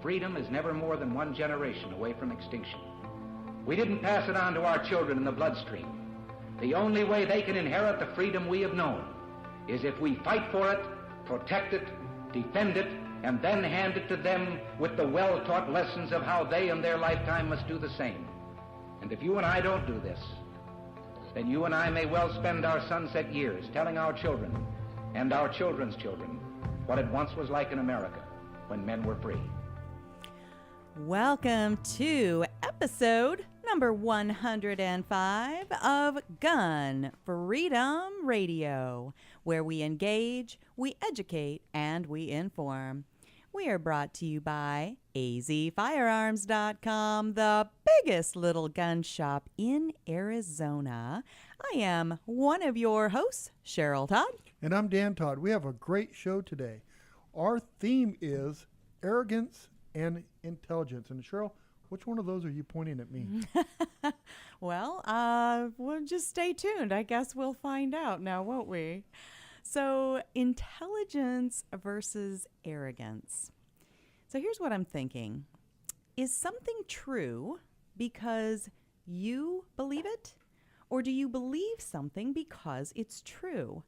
freedom is never more than one generation away from extinction. We didn't pass it on to our children in the bloodstream. The only way they can inherit the freedom we have known is if we fight for it, protect it, defend it, and then hand it to them with the well-taught lessons of how they in their lifetime must do the same. And if you and I don't do this, then you and I may well spend our sunset years telling our children and our children's children what it once was like in America when men were free. Welcome to episode number 105 of Gun Freedom Radio, where we engage, we educate, and we inform. We are brought to you by azfirearms.com, the biggest little gun shop in Arizona. I am one of your hosts, Cheryl Todd. And I'm Dan Todd. We have a great show today. Our theme is arrogance and intelligence. And Cheryl, which one of those are you pointing at me? Well, we'll just stay tuned. I guess we'll find out now, won't we? So, intelligence versus arrogance. So here's what I'm thinking. Is something true because you believe it? Or do you believe something because it's true?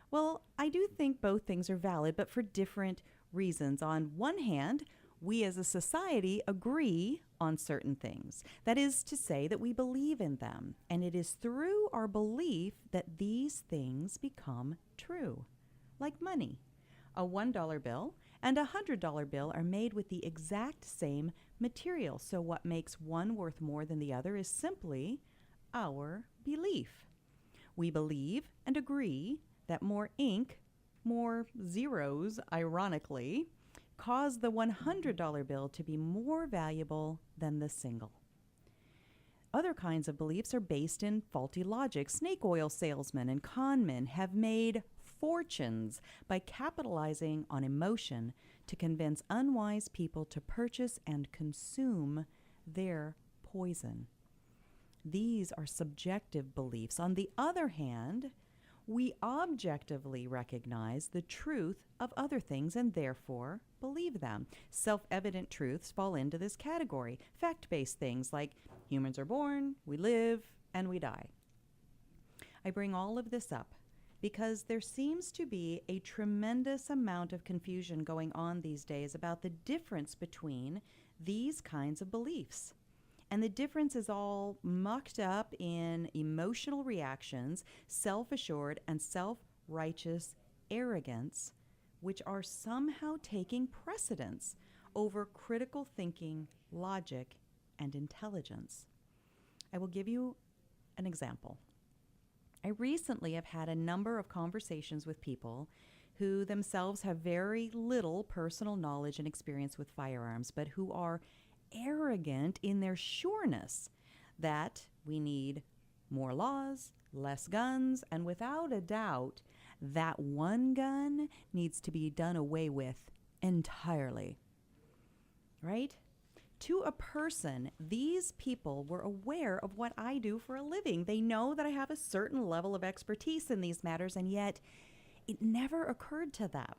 Well, I do think both things are valid, but for different reasons. On one hand, we as a society agree on certain things. That is to say that we believe in them. And it is through our belief that these things become true. Like money. A $1 bill and a $100 bill are made with the exact same material. So what makes one worth more than the other is simply our belief. We believe and agree that more ink, more zeros, ironically, cause the $100 bill to be more valuable than the single. Other kinds of beliefs are based in faulty logic. Snake oil salesmen and con men have made fortunes by capitalizing on emotion to convince unwise people to purchase and consume their poison. These are subjective beliefs. On the other hand, we objectively recognize the truth of other things and therefore believe them. Self-evident truths fall into this category. Fact-based things like humans are born, we live, and we die. I bring all of this up because there seems to be a tremendous amount of confusion going on these days about the difference between these kinds of beliefs. And the difference is all mucked up in emotional reactions, self-assured and self-righteous arrogance, which are somehow taking precedence over critical thinking, logic, and intelligence. I will give you an example. I recently have had a number of conversations with people who themselves have very little personal knowledge and experience with firearms, but who are arrogant in their sureness that we need more laws, less guns, and without a doubt, that one gun needs to be done away with entirely. Right? To a person, these people were aware of what I do for a living. They know that I have a certain level of expertise in these matters, and yet it never occurred to them,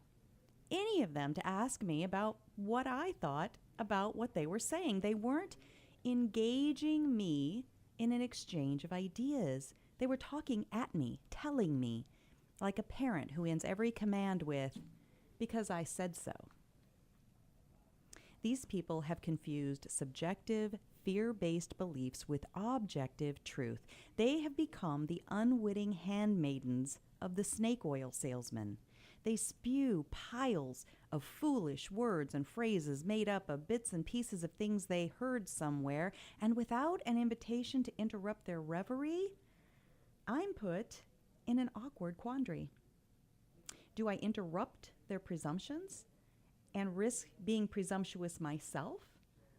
any of them, to ask me about what I thought about what they were saying. They weren't engaging me in an exchange of ideas. They were talking at me, telling me, like a parent who ends every command with, "Because I said so." These people have confused subjective, fear-based beliefs with objective truth. They have become the unwitting handmaidens of the snake oil salesman. They spew piles of foolish words and phrases made up of bits and pieces of things they heard somewhere, and without an invitation to interrupt their reverie, I'm put in an awkward quandary. Do I interrupt their presumptions and risk being presumptuous myself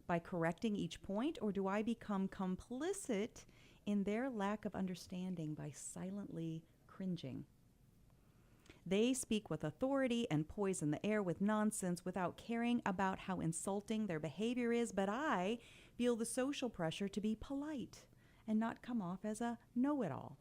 by correcting each point, or do I become complicit in their lack of understanding by silently cringing? They speak with authority and poison the air with nonsense without caring about how insulting their behavior is, but I feel the social pressure to be polite and not come off as a know-it-all.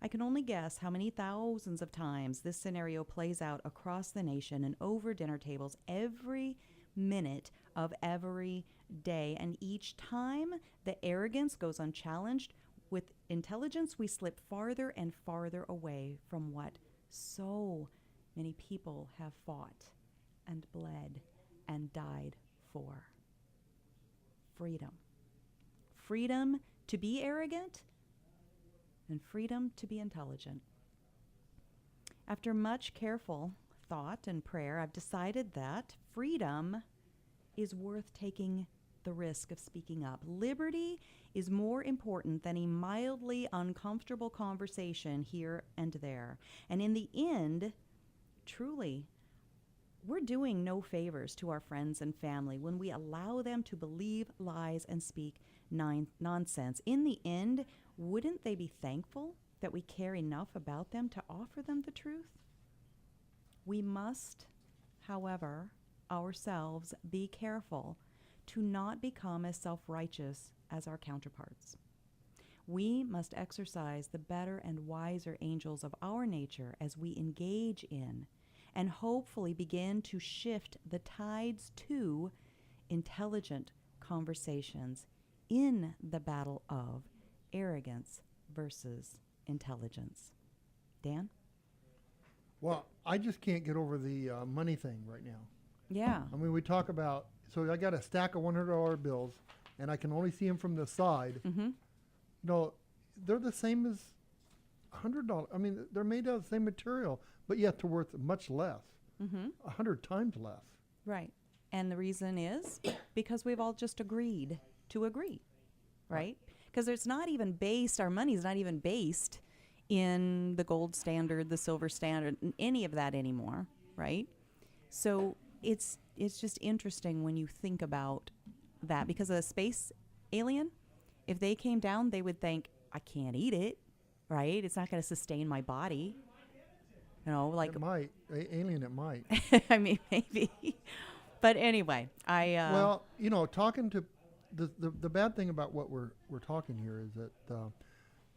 I can only guess how many thousands of times this scenario plays out across the nation and over dinner tables every minute of every day. And each time the arrogance goes unchallenged, with intelligence, we slip farther and farther away from what so many people have fought and bled and died for. Freedom. Freedom to be arrogant and freedom to be intelligent. After much careful thought and prayer, I've decided that freedom is worth taking the risk of speaking up. Liberty is more important than a mildly uncomfortable conversation here and there. And in the end, truly, we're doing no favors to our friends and family when we allow them to believe lies and speak nonsense. In the end, wouldn't they be thankful that we care enough about them to offer them the truth? We must, however, ourselves be careful to not become as self-righteous as our counterparts. We must exercise the better and wiser angels of our nature as we engage in and hopefully begin to shift the tides to intelligent conversations in the battle of arrogance versus intelligence. Dan? Well, I just can't get over the money thing right now. Yeah. I mean, we talk about, so I got a stack of $100 bills, and I can only see them from the side. Mm-hmm. You know, they're the same as $100. I mean, they're made out of the same material, but yet they're worth much less, 100 times less. Right. And the reason is because we've all just agreed to agree, right? Because it's not even based, our money's not even based in the gold standard, the silver standard, any of that anymore, right? So it's just interesting when you think about that, because a space alien, if they came down, they would think, I can't eat it, right? It's not going to sustain my body. You know, like It might. Alien, it might. I mean, maybe. But anyway, well, you know, talking to the bad thing about what we're talking here is that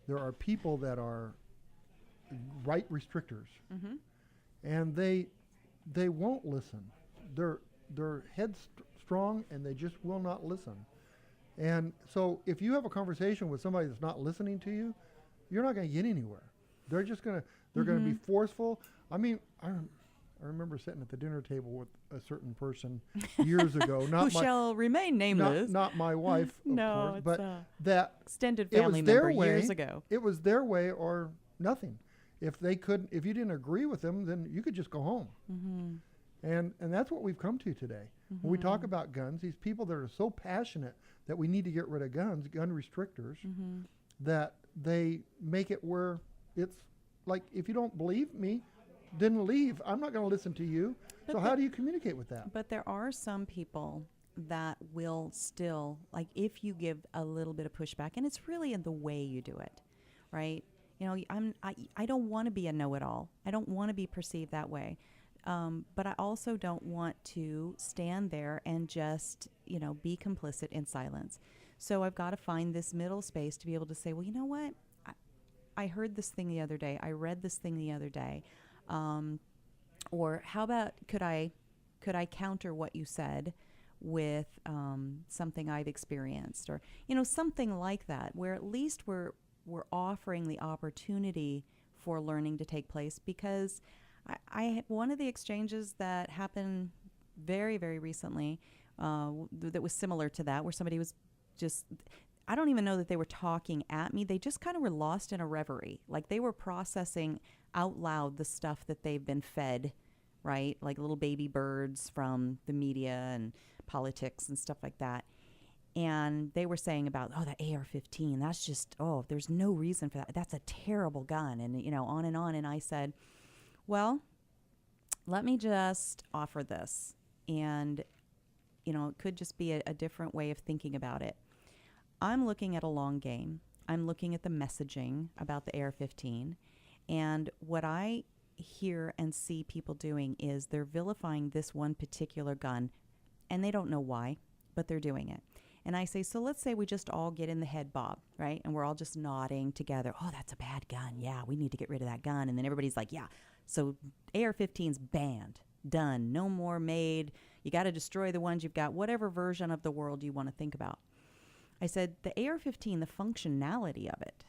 there are people that are right restrictors, and they won't listen. They're headstrong, and they just will not listen. And so, if you have a conversation with somebody that's not listening to you, you're not going to get anywhere. They're just going to be forceful. I mean, I remember sitting at the dinner table with a certain person years ago. Who shall remain nameless. Not my wife, of no, course, but that extended family member years ago. It was their way or nothing. If you didn't agree with them, then you could just go home. And that's what we've come to today. When we talk about guns, these people that are so passionate that we need to get rid of guns, gun restrictors, that they make it where it's like, if you don't believe me, then leave. I'm not going to listen to you. But so how do you communicate with that? But there are some people that will still, like, if you give a little bit of pushback, and it's really in the way you do it, right? You know, I don't want to be a know-it-all. I don't want to be perceived that way. But I also don't want to stand there and just, you know, be complicit in silence. So I've got to find this middle space to be able to say, well, you know what? I heard this thing the other day. I read this thing the other day. Or how about could I counter what you said with something I've experienced, or, you know, something like that, where at least we're offering the opportunity for learning to take place. Because I one of the exchanges that happened very, very recently that was similar to that, where somebody was just, I don't even know that they were talking at me. They just kind of were lost in a reverie. Like, they were processing out loud the stuff that they've been fed, right? Like little baby birds from the media and politics and stuff like that. And they were saying about, oh, the AR-15, that's just, oh, there's no reason for that. That's a terrible gun. And, you know, on and on. And I said, well, let me just offer this. And, you know, it could just be a different way of thinking about it. I'm looking at a long game. I'm looking at the messaging about the AR-15. And what I hear and see people doing is they're vilifying this one particular gun, and they don't know why, but they're doing it. And I say, so let's say we just all get in the head bob, right? And we're all just nodding together. Oh, that's a bad gun. Yeah, we need to get rid of that gun. And then everybody's like, yeah, so AR-15's banned, done, no more made. You got to destroy the ones you've got, whatever version of the world you want to think about. I said the AR-15, the functionality of it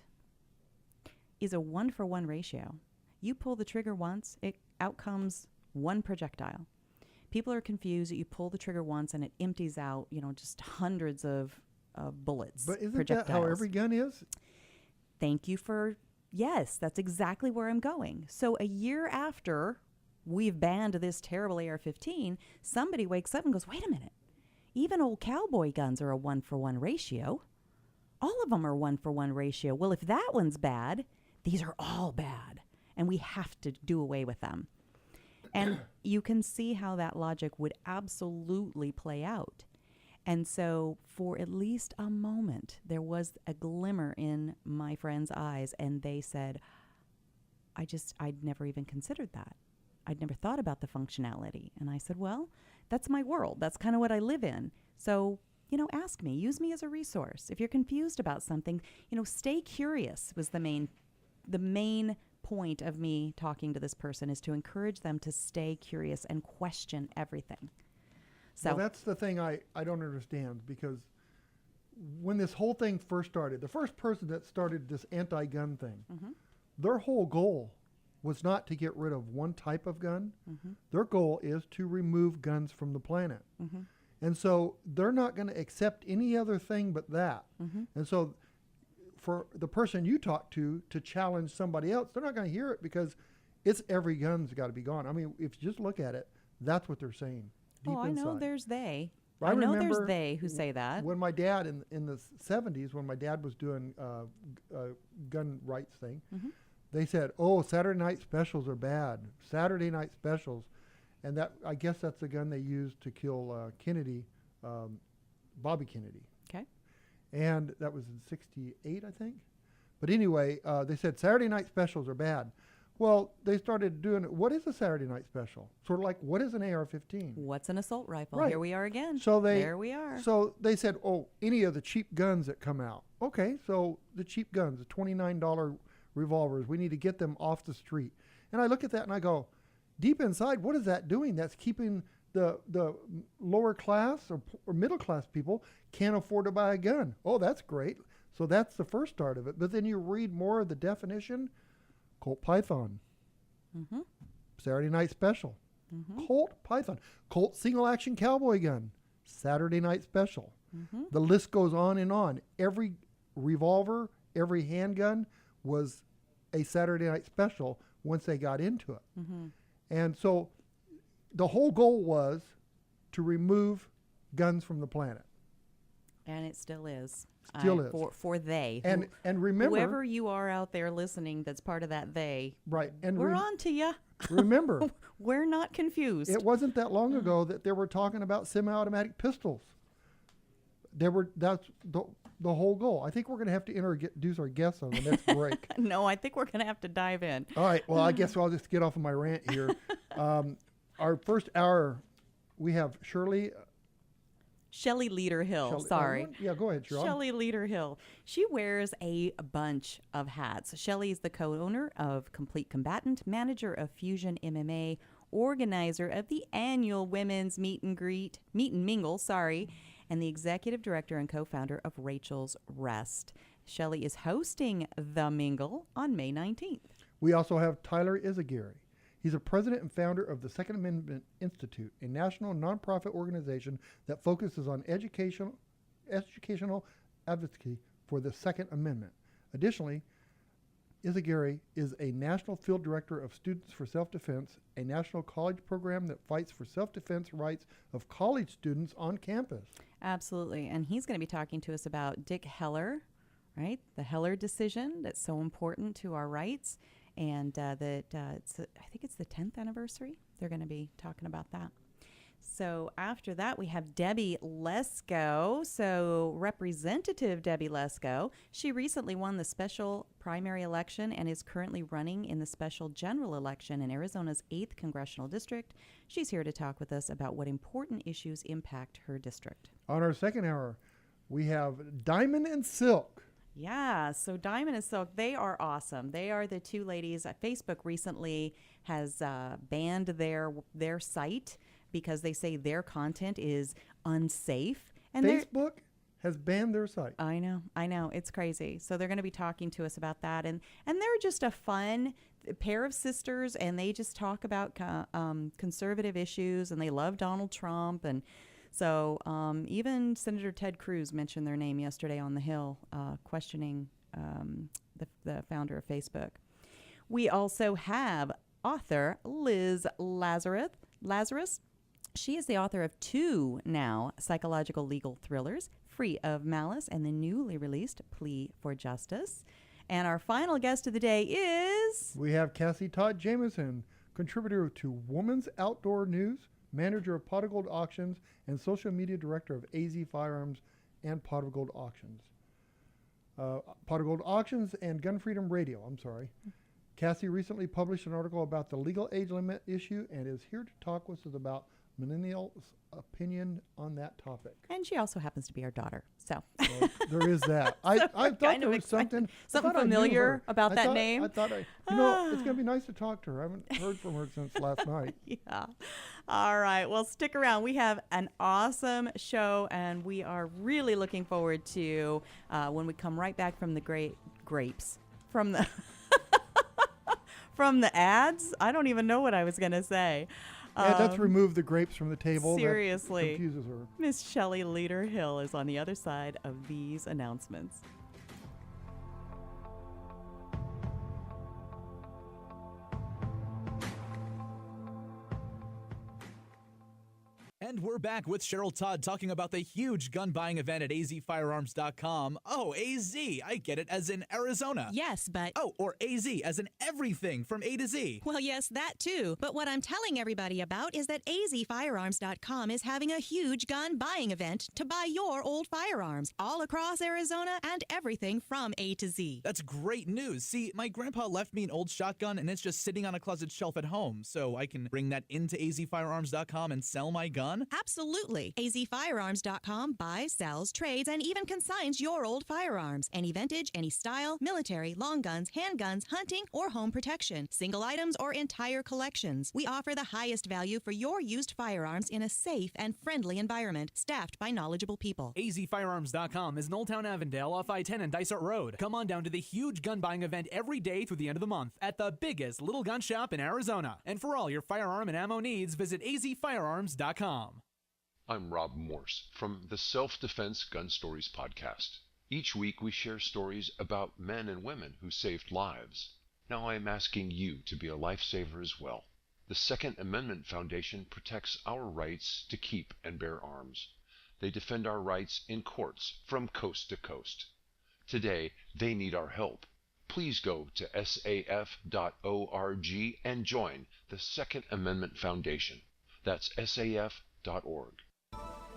is a 1-for-1 ratio. You pull the trigger once, out comes one projectile. People are confused that you pull the trigger once and it empties out, just hundreds of bullets. But isn't projectiles. that how every gun is? Thank you for, yes, that's exactly where I'm going. So a year after we've banned this terrible AR-15, somebody wakes up and goes, wait a minute, even old cowboy guns are a 1-for-1 ratio. All of them are 1-for-1 ratio. Well, if that one's bad, these are all bad, and we have to do away with them. And you can see how that logic would absolutely play out. And so for at least a moment, there was a glimmer in my friends' eyes, and they said, I'd never even considered that. I'd never thought about the functionality. And I said, well, that's my world. That's kind of what I live in. So, ask me, use me as a resource. If you're confused about something, stay curious was the main point of me talking to this person, is to encourage them to stay curious and question everything. So well, that's the thing I don't understand, because when this whole thing first started, the first person that started this anti-gun thing, their whole goal was not to get rid of one type of gun. Their goal is to remove guns from the planet. And so they're not going to accept any other thing but that. And so for the person you talk to challenge somebody else, they're not going to hear it, because it's every gun's got to be gone. I mean, if you just look at it, that's what they're saying. Deep I know inside. there's they. I know remember there's they who say that. When my dad in the 70s, when my dad was doing gun rights thing, they said, oh, Saturday night specials are bad. Saturday night specials. And that, I guess that's the gun they used to kill Kennedy, Bobby Kennedy. Okay. And that was in 68, I think. But anyway, they said Saturday night specials are bad. Well, they started doing, what is a Saturday night special? Sort of like, what is an AR-15? What's an assault rifle? Right. Here we are again. There we are. So they said, oh, any of the cheap guns that come out. Okay, so the cheap guns, the $29 revolvers, we need to get them off the street. And I look at that and I go, deep inside, what is that doing? That's keeping the lower class or middle class people can't afford to buy a gun. Oh, that's great. So that's the first start of it. But then you read more of the definition. Colt Python, Saturday night special, Colt Python, Colt single action cowboy gun, Saturday night special. The list goes on and on. Every revolver, every handgun was a Saturday night special once they got into it. And so the whole goal was to remove guns from the planet. And it still is. Still is. For they. And remember, whoever you are out there listening that's part of that they. Right. And we're on to you. Remember. We're not confused. It wasn't that long ago that they were talking about semi-automatic pistols. That's the whole goal. I think we're going to have to introduce our guests on the next break. No, I think we're going to have to dive in. All right. Well, I guess I'll just get off of my rant here. Our first hour, we have Shelley Leader-Hill, sorry. Yeah, go ahead, Sharon. Shelley Leader-Hill. She wears a bunch of hats. Shelley is the co-owner of Complete Combatant, manager of Fusion MMA, organizer of the annual Women's Meet and Mingle, and the executive director and co-founder of Rachel's Rest. Shelley is hosting The Mingle on May 19th. We also have Tyler Izagiri. He's a president and founder of the Second Amendment Institute, a national nonprofit organization that focuses on educational advocacy for the Second Amendment. Additionally, Izagiri is a national field director of Students for Self-Defense, a national college program that fights for self-defense rights of college students on campus. Absolutely. And he's going to be talking to us about Dick Heller, right? The Heller decision that's so important to our rights. And I think it's the 10th anniversary. They're going to be talking about that. So after that, we have Debbie Lesko. So Representative Debbie Lesko, she recently won the special primary election and is currently running in the special general election in Arizona's 8th Congressional District. She's here to talk with us about what important issues impact her district. On our second hour, we have Diamond and Silk. Yeah, so Diamond and Silk, they are awesome. They are the two ladies. Facebook recently has banned their site because they say their content is unsafe. And Facebook has banned their site. I know. It's crazy. So they're going to be talking to us about that. And they're just a fun pair of sisters, and they just talk about conservative issues, and they love Donald Trump. And so even Senator Ted Cruz mentioned their name yesterday on the Hill, questioning the founder of Facebook. We also have author Liz Lazarus. She is the author of 2 now psychological legal thrillers, Free of Malice and the newly released Plea for Justice. And our final guest of the day is... We have Cassie Todd Jameson, contributor to Woman's Outdoor News, manager of Pot of Gold Auctions, and social media director of AZ Firearms and Pot of Gold Auctions. Pot of Gold Auctions and GunFreedomRadio, Cassie recently published an article about the legal age limit issue and is here to talk with us about millennials' opinion on that topic. And she also happens to be our daughter. So there is that. I thought there was something familiar about that name. I thought it's going to be nice to talk to her. I haven't heard from her since last night. Yeah. All right. Well, stick around. We have an awesome show, and we are really looking forward to when we come right back from the grapes from the from the ads. I don't even know what I was going to say. Yeah, let's remove the grapes from the table. Seriously. That confuses her. Miss Shelley Leader Hill is on the other side of these announcements. And we're back with Cheryl Todd talking about the huge gun buying event at azfirearms.com. Oh, AZ, I get it, as in Arizona. Yes, but... Oh, or AZ, as in everything from A to Z. Well, yes, that too. But what I'm telling everybody about is that azfirearms.com is having a huge gun buying event to buy your old firearms all across Arizona and everything from A to Z. That's great news. See, my grandpa left me an old shotgun and it's just sitting on a closet shelf at home, so I can bring that into azfirearms.com and sell my gun? Absolutely. azfirearms.com buys, sells, trades, and even consigns your old firearms. Any vintage, any style, military, long guns, handguns, hunting, or home protection. Single items or entire collections. We offer the highest value for your used firearms in a safe and friendly environment, staffed by knowledgeable people. azfirearms.com is in Old Town Avondale off I-10 and Dysart Road. Come on down to the huge gun buying event every day through the end of the month at the biggest little gun shop in Arizona. And for all your firearm and ammo needs, visit azfirearms.com. I'm Rob Morse from the Self-Defense Gun Stories podcast. Each week we share stories about men and women who saved lives. Now I am asking you to be a lifesaver as well. The Second Amendment Foundation protects our rights to keep and bear arms. They defend our rights in courts from coast to coast. Today, they need our help. Please go to saf.org and join the Second Amendment Foundation. That's saf.org.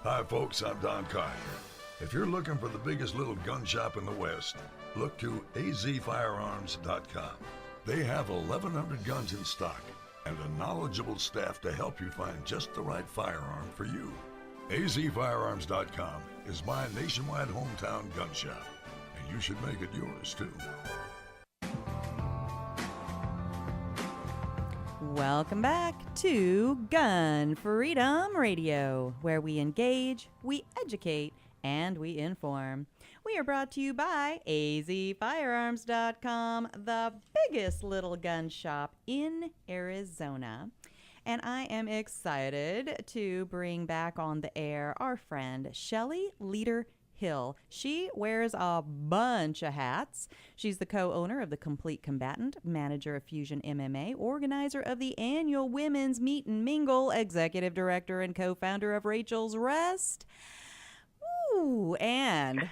Hi folks, I'm Don Carter. If you're looking for the biggest little gun shop in the West, look to azfirearms.com. They have 1,100 guns in stock and a knowledgeable staff to help you find just the right firearm for you. azfirearms.com is my nationwide hometown gun shop, and you should make it yours too. Welcome back to Gun Freedom Radio, where we engage, we educate, and we inform. We are brought to you by azfirearms.com, the biggest little gun shop in Arizona. And I am excited to bring back on the air our friend Shelley Leader Hill. She wears a bunch of hats. She's the co-owner of The Complete Combatant, manager of Fusion MMA, organizer of the annual Women's Meet and Mingle, executive director and co-founder of Rachel's Rest. Ooh, and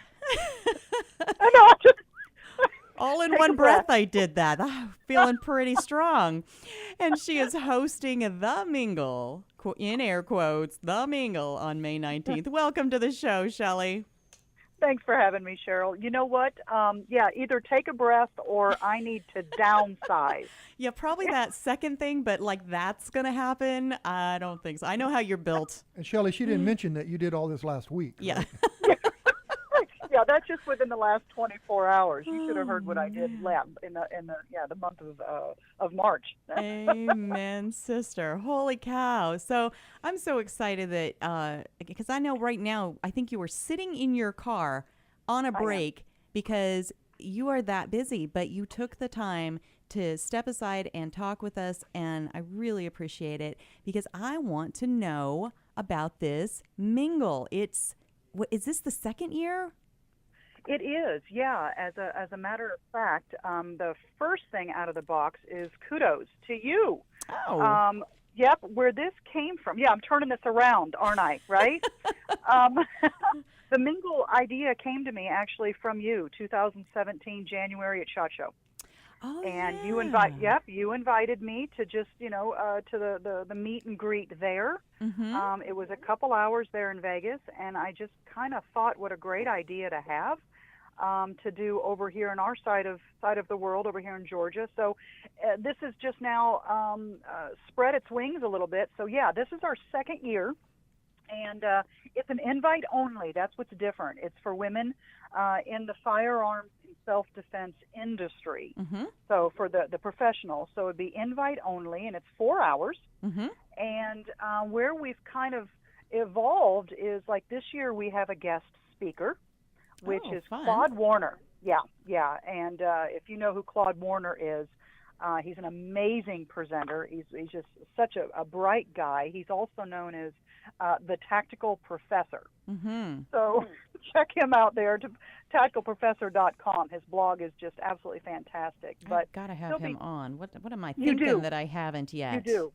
all in one breath I did that. Feeling pretty strong. And she is hosting The Mingle, in air quotes, The Mingle on May 19th. Welcome to the show, Shelley. Thanks for having me, Cheryl. You know what? Either take a breath or I need to downsize. Yeah, probably that second thing, but like that's going to happen. I don't think so. I know how you're built. And Shelley, she didn't mention that you did all this last week. Yeah. Right? Yeah, that's just within the last 24 hours. You should have heard what I did in the month of March. Amen, sister. Holy cow. So I'm so excited that, because I know right now, I think you were sitting in your car on a break because you are that busy, but you took the time to step aside and talk with us, and I really appreciate it because I want to know about this mingle. Is this the second year? It is, yeah. As a matter of fact, the first thing out of the box is kudos to you. Oh. Yep, where this came from. Yeah, I'm turning this around, aren't I? Right? The mingle idea came to me actually from you, 2017 January at SHOT Show. Oh, and yeah. you invited me to just, to the meet and greet there. Mm-hmm. It was a couple hours there in Vegas, and I just kind of thought what a great idea to have to do over here on our side of the world, over here in Georgia. So this is just now spread its wings a little bit. So yeah, this is our second year. And it's an invite only. That's what's different. It's for women in the firearms and self-defense industry. Mm-hmm. So for the professionals. So it would be invite only, and it's 4 hours. Mm-hmm. And where we've kind of evolved is like this year we have a guest speaker, which is fun. Claude Warner. Yeah. And if you know who Claude Warner is, he's an amazing presenter. He's just such a bright guy. He's also known as the Tactical Professor. Mm-hmm. So check him out there, tacticalprofessor.com. His blog is just absolutely fantastic. But I've got to have him on. What am I thinking that I haven't yet? You do.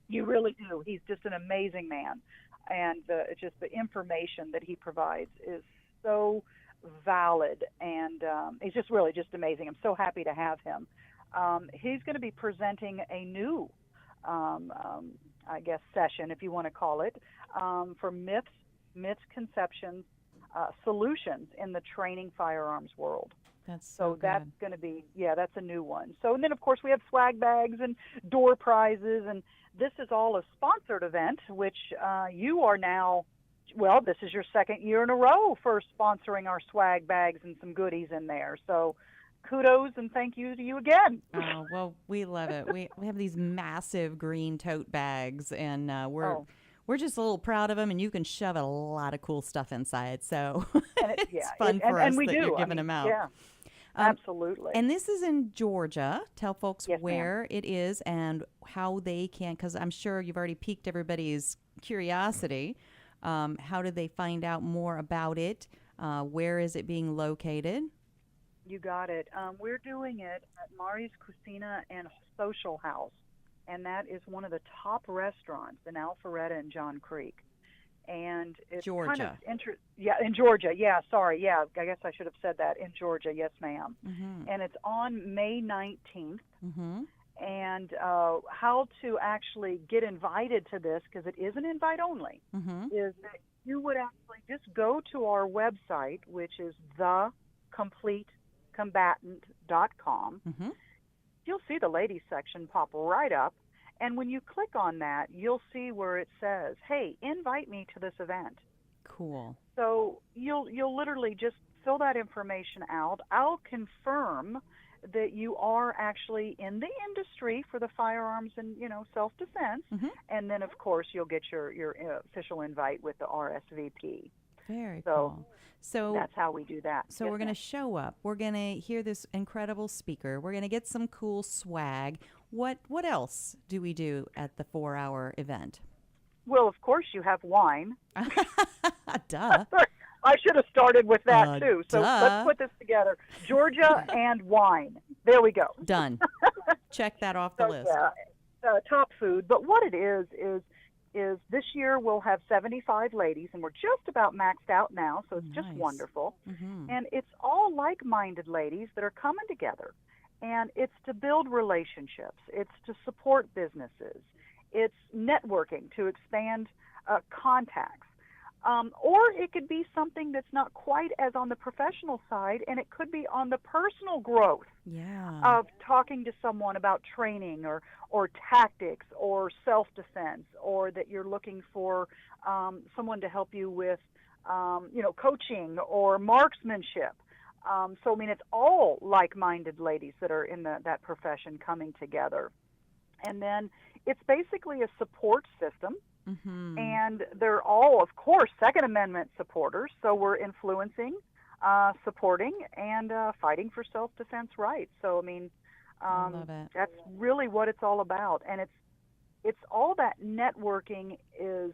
You really do. He's just an amazing man. And just the information that he provides is so valid. And he's just really just amazing. I'm so happy to have him. He's going to be presenting a new session, if you want to call it, for myths, misconceptions, solutions in the training firearms world. That's that's going to be, that's a new one. So, and then, of course, we have swag bags and door prizes, and this is all a sponsored event, which you are now, this is your second year in a row for sponsoring our swag bags and some goodies in there. So, kudos and thank you to you again. Oh, well, we love it. We have these massive green tote bags, and we're just a little proud of them, and you can shove a lot of cool stuff inside. So it's fun for us that you're giving them out. Yeah, absolutely. And this is in Georgia. Tell folks where ma'am. it is and how they can, because I'm sure you've already piqued everybody's curiosity. How do they find out more about it? Where is it being located? You got it. We're doing it at Mari's Cucina and Social House, and that is one of the top restaurants in Alpharetta and John Creek. And it's Georgia. Kind of in Georgia. Yeah, sorry. Yeah, I guess I should have said that. In Georgia, yes, ma'am. Mm-hmm. And it's on May 19th. Mm-hmm. And how to actually get invited to this, because it is an invite only, mm-hmm. is that you would actually just go to our website, which is thecompletecombatant.com. Mm-hmm. You'll see the ladies section pop right up. And when you click on that, you'll see where it says, hey, invite me to this event. Cool. So you'll literally just fill that information out. I'll confirm that you are actually in the industry for the firearms and, self-defense. Mm-hmm. And then, of course, you'll get your official invite with the RSVP. Very So cool. So that's how we do that. So Yes, we're going to ma'am. show up. We're going to hear this incredible speaker. We're going to get some cool swag. What else do we do at the 4-hour event? Well, of course, you have wine. Duh. I should have started with that, too. So duh. let's put this together. Georgia and wine. There we go. Done. Check that off the list. Yeah, top food. But what it is this year we'll have 75 ladies, and we're just about maxed out now, so it's just Nice. wonderful. Mm-hmm. And it's all like-minded ladies that are coming together. And it's to build relationships. It's to support businesses. It's networking to expand contacts. Or it could be something that's not quite as on the professional side, and it could be on the personal growth of talking to someone about training or tactics or self-defense, or that you're looking for someone to help you with coaching or marksmanship. So, I mean, it's all like-minded ladies that are in that profession coming together. And then it's basically a support system. Mm-hmm. And they're all, of course, Second Amendment supporters. So we're influencing, supporting, and fighting for self-defense rights. So, I mean, I love it. that's really what it's all about. And it's all that networking is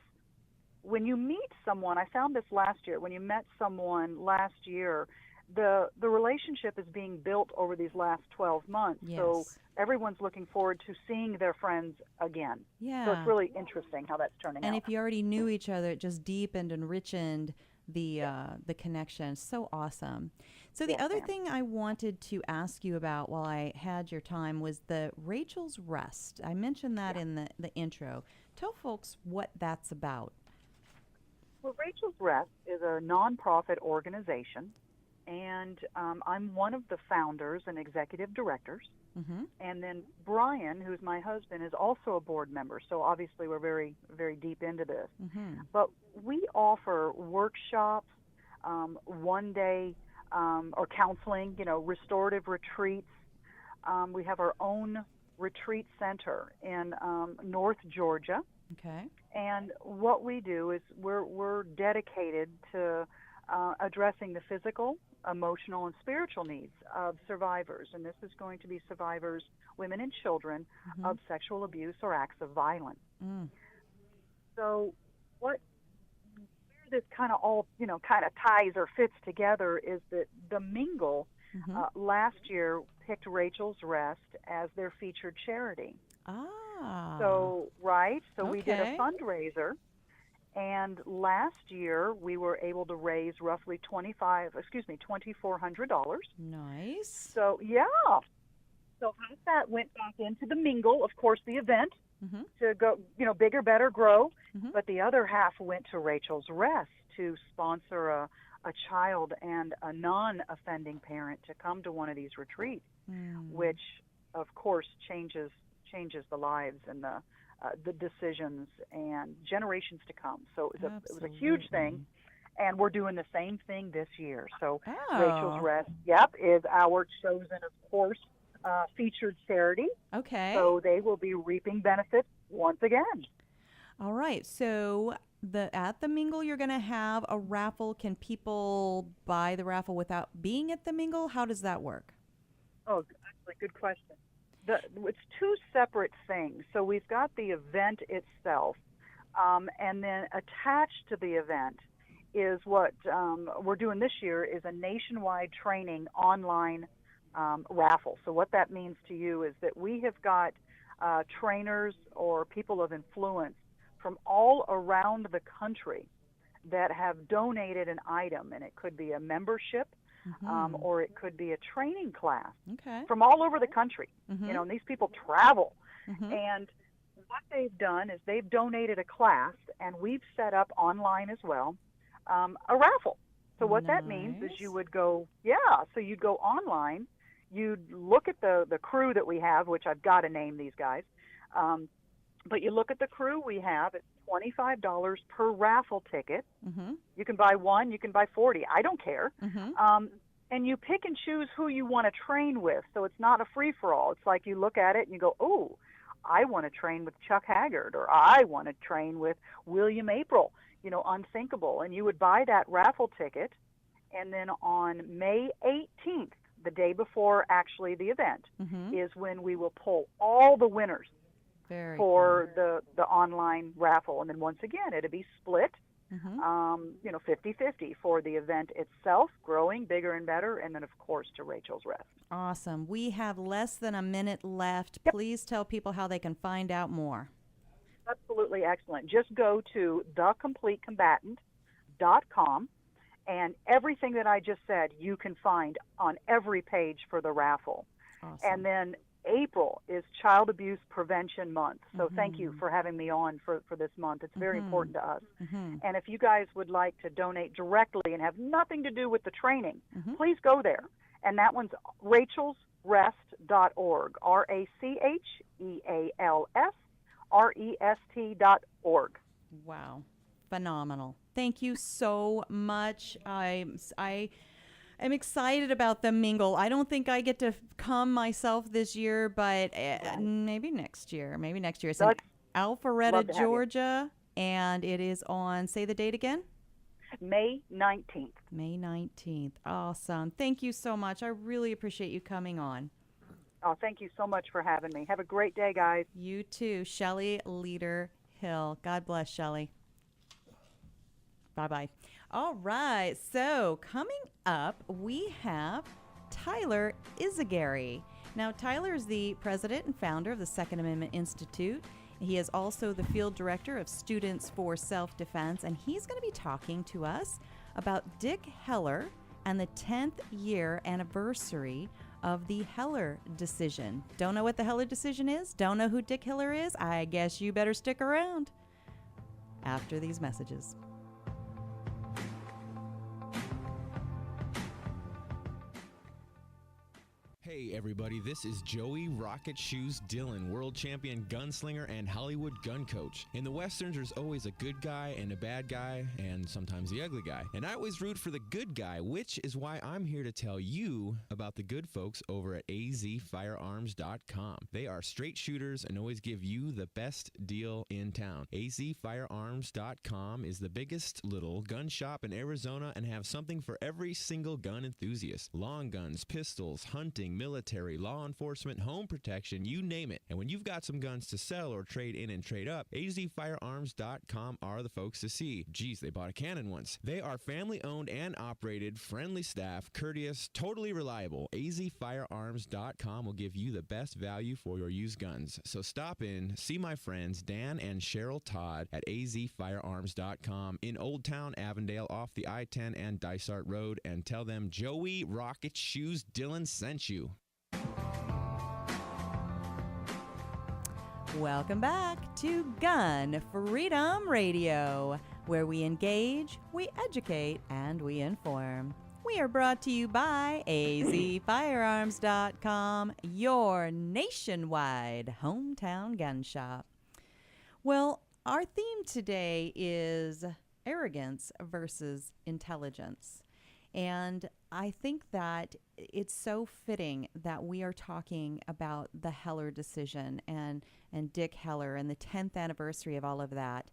when you meet someone. I found this last year. When you met someone last year, the relationship is being built over these last 12 months. Yes. So everyone's looking forward to seeing their friends again. Yeah. So it's really interesting how that's turning out. And if you already knew each other, it just deepened and enriched the connection. So awesome. So the other thing I wanted to ask you about while I had your time was the Rachel's Rest. I mentioned that in the intro. Tell folks what that's about. Well, Rachel's Rest is a nonprofit organization, and I'm one of the founders and executive directors. Mm-hmm. And then Brian, who's my husband, is also a board member. So obviously we're very, very deep into this. Mm-hmm. But we offer workshops, one-day or counseling, restorative retreats. We have our own retreat center in North Georgia. Okay. And what we do is we're dedicated to addressing the physical, emotional, and spiritual needs of survivors. And this is going to be survivors, women and children, of sexual abuse or acts of violence. Mm. So where this kind of all, kind of ties or fits together is that the Mingle last year picked Rachel's Rest as their featured charity. Ah. So we did a Okay. fundraiser, and last year we were able to raise roughly $2,400. Nice. So so half that went back into the Mingle, of course, the event Mm-hmm. to go, bigger, better, grow. Mhm. But the other half went to Rachel's Rest to sponsor a child and a non-offending parent to come to one of these retreats, which, of course, changes the lives and the decisions and generations to come. So it was a huge thing, and we're doing the same thing this year. So Rachel's Rest, is our chosen, of course, featured charity. Okay. So they will be reaping benefits once again. All right. So at the Mingle, you're going to have a raffle. Can people buy the raffle without being at the Mingle? How does that work? Oh, actually, good question. It's two separate things. So we've got the event itself, and then attached to the event is what we're doing this year is a nationwide training online raffle. So what that means to you is that we have got trainers or people of influence from all around the country that have donated an item, and it could be a membership, or it could be a training class from all over the country. And these people travel. And what they've done is they've donated a class, and we've set up online as well a raffle. So what that means is you would go, so you'd go online, you'd look at the crew that we have, which I've got to name these guys, but you look at the crew we have, it's $25 per raffle ticket. You can buy one, you can buy 40. I don't care. And you pick and choose who you want to train with. So it's not a free-for-all. It's like you look at it and you go, oh, I want to train with Chuck Haggard, or I want to train with William April, Unthinkable. And you would buy that raffle ticket, and then on May 18th, the day before actually the event, is when we will pull all the winners for the online raffle. And then once again, it'll be split, 50-50 for the event itself, growing bigger and better, and then, of course, to Rachel's Rest. Awesome. We have less than a minute left. Please tell people how they can find out more. Absolutely excellent. Just go to thecompletecombatant.com, and everything that I just said you can find on every page for the raffle. Awesome. And then April is Child Abuse Prevention Month. So thank you for having me on for this month. It's very important to us. And if you guys would like to donate directly and have nothing to do with the training, please go there. And that one's rachelsrest.org, RACHEALSREST.org. Wow. Phenomenal. Thank you so much. I am excited about the mingle. I don't think I get to come myself this year, but maybe next year. It's in Alpharetta, Georgia, and it is on, say the date again? May 19th. May 19th. Awesome. Thank you so much. I really appreciate you coming on. Oh, thank you so much for having me. Have a great day, guys. You too. Shelley Leader Hill. God bless, Shelley. Bye-bye. All right. So coming up, we have Tyler Izagari. Now, Tyler is the president and founder of the Second Amendment Institute. He is also the field director of Students for Self-Defense, and he's going to be talking to us about Dick Heller and the 10th year anniversary of the Heller decision. Don't know what the Heller decision is? Don't know who Dick Heller is? I guess you better stick around after these messages. Hey everybody, this is Joey Rocket Shoes Dillon, world champion gunslinger and Hollywood gun coach. In the Westerns, there's always a good guy and a bad guy, and sometimes the ugly guy. And I always root for the good guy, which is why I'm here to tell you about the good folks over at azfirearms.com. They are straight shooters and always give you the best deal in town. azfirearms.com is the biggest little gun shop in Arizona and have something for every single gun enthusiast. Long guns, pistols, hunting, military, law enforcement, home protection, you name it. And when you've got some guns to sell or trade in and trade up, azfirearms.com are the folks to see. Geez, they bought a cannon once. They are family owned and operated, friendly staff, courteous, totally reliable. azfirearms.com will give you the best value for your used guns. So stop in, see my friends Dan and Cheryl Todd at azfirearms.com in Old Town Avondale off the I-10 and Dysart Road, and tell them Joey Rocket Shoes Dillon sent you. Welcome back to Gun Freedom Radio, where we engage, we educate, and we inform. We are brought to you by azfirearms.com, your nationwide hometown gun shop. Well, our theme today is arrogance versus intelligence. And I think that it's so fitting that we are talking about the Heller decision and Dick Heller and the 10th anniversary of all of that.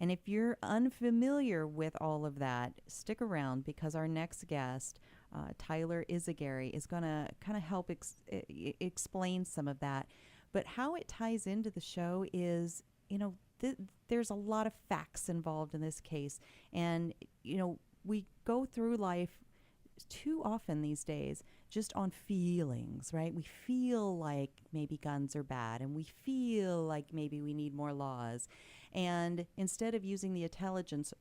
And if you're unfamiliar with all of that, stick around, because our next guest, Tyler Izagari, is going to kind of help explain some of that. But how it ties into the show is, there's a lot of facts involved in this case. And, we go through life too often these days just on feelings, right? We feel like maybe guns are bad, and we feel like maybe we need more laws. And instead of using the intelligence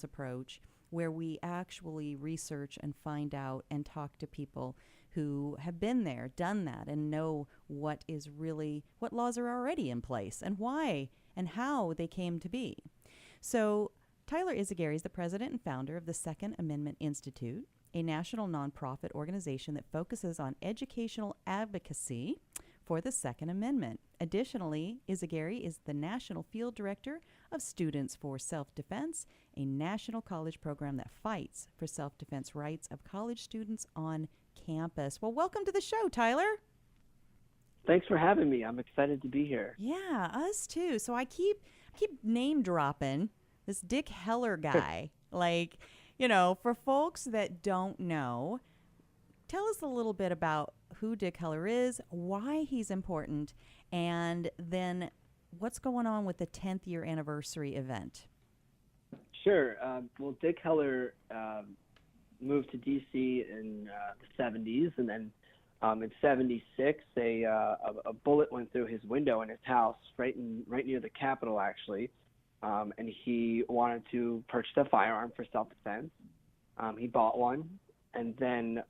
approach, where we actually research and find out and talk to people who have been there, done that, and know what laws are already in place and why and how they came to be. So Tyler Izagari is the president and founder of the Second Amendment Institute, a national nonprofit organization that focuses on educational advocacy for the Second Amendment. Additionally, Izagari is the national field director of Students for Self-Defense, a national college program that fights for self-defense rights of college students on campus. Well, welcome to the show, Tyler. Thanks for having me. I'm excited to be here. Yeah, us too. So I keep name dropping this Dick Heller guy. For folks that don't know, tell us a little bit about who Dick Heller is, why he's important, and then what's going on with the 10th year anniversary event. Sure. Well, Dick Heller moved to D.C. in the 70s, and then in 76, a bullet went through his window in his house, right near the Capitol, actually. And he wanted to purchase a firearm for self-defense. He bought one, and then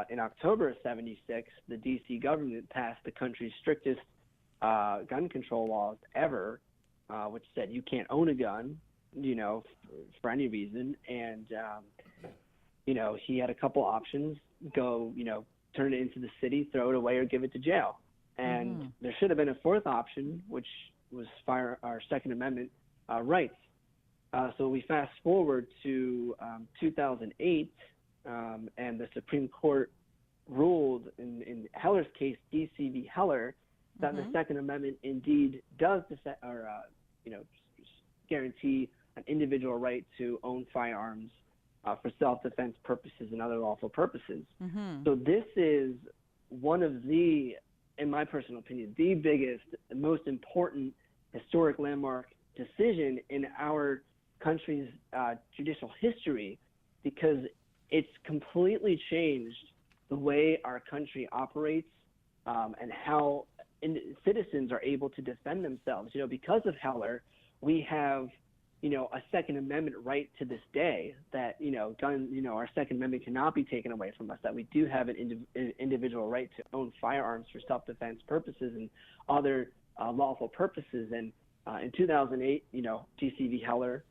in October of 76, the D.C. government passed the country's strictest gun control laws ever, which said you can't own a gun, for any reason. And, he had a couple options: go, turn it into the city, throw it away, or give it to jail. And there should have been a fourth option, which was our Second Amendment rights. So we fast forward to 2008, and the Supreme Court ruled in Heller's case, D.C. v. Heller, that the Second Amendment indeed does guarantee an individual right to own firearms for self-defense purposes and other lawful purposes. So this is one of the, in my personal opinion, the biggest, most important historic landmark decision in our country's judicial history, because it's completely changed the way our country operates and how citizens are able to defend themselves. Because of Heller, we have, a Second Amendment right to this day that, our Second Amendment cannot be taken away from us, that we do have an individual right to own firearms for self-defense purposes and other lawful purposes. And in 2008, D.C. v. Heller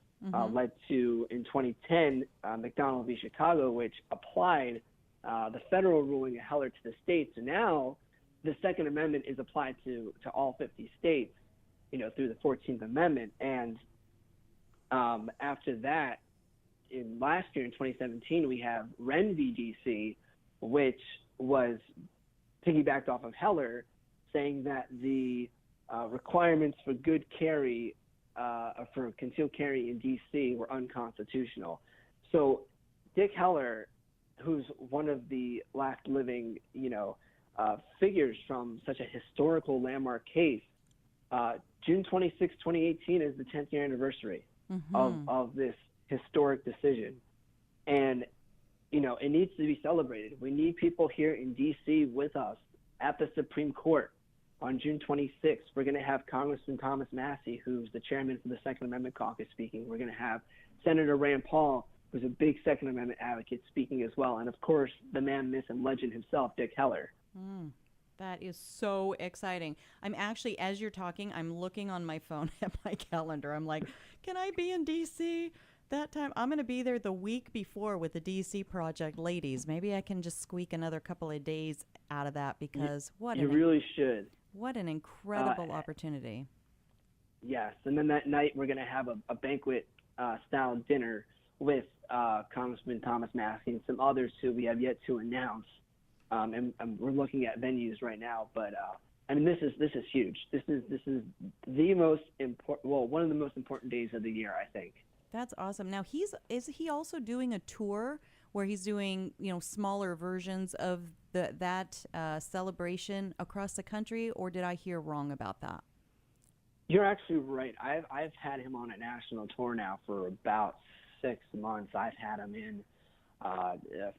led to, in 2010, McDonald v. Chicago, which applied the federal ruling of Heller to the states. So now the Second Amendment is applied to all 50 states, through the 14th Amendment. And after that, last year in 2017, we have Wren v. D.C., which was piggybacked off of Heller, saying that the requirements for good carry, for concealed carry in D.C. were unconstitutional. So Dick Heller, who's one of the last living, figures from such a historical landmark case, June 26, 2018 is the 10th year anniversary of this historic decision. And, it needs to be celebrated. We need people here in D.C. with us at the Supreme Court on June 26th. We're going to have Congressman Thomas Massie, who's the chairman for the Second Amendment Caucus, speaking. We're going to have Senator Rand Paul, who's a big Second Amendment advocate, speaking as well. And, of course, the man, myth, and legend himself, Dick Heller. That is so exciting. I'm actually, as you're talking, I'm looking on my phone at my calendar. I'm like, can I be in D.C. that time? I'm going to be there the week before with the D.C. Project ladies. Maybe I can just squeak another couple of days out of that, because you really should. What an incredible opportunity. Yes, and then that night we're going to have a banquet-style dinner with Congressman Thomas Massie and some others who we have yet to announce. And we're looking at venues right now, but this is huge. This is the most important, one of the most important days of the year, I think. That's awesome. Now is he also doing a tour where he's doing smaller versions of that celebration across the country, or did I hear wrong about that? You're actually right. I've had him on a national tour now for about 6 months. I've had him in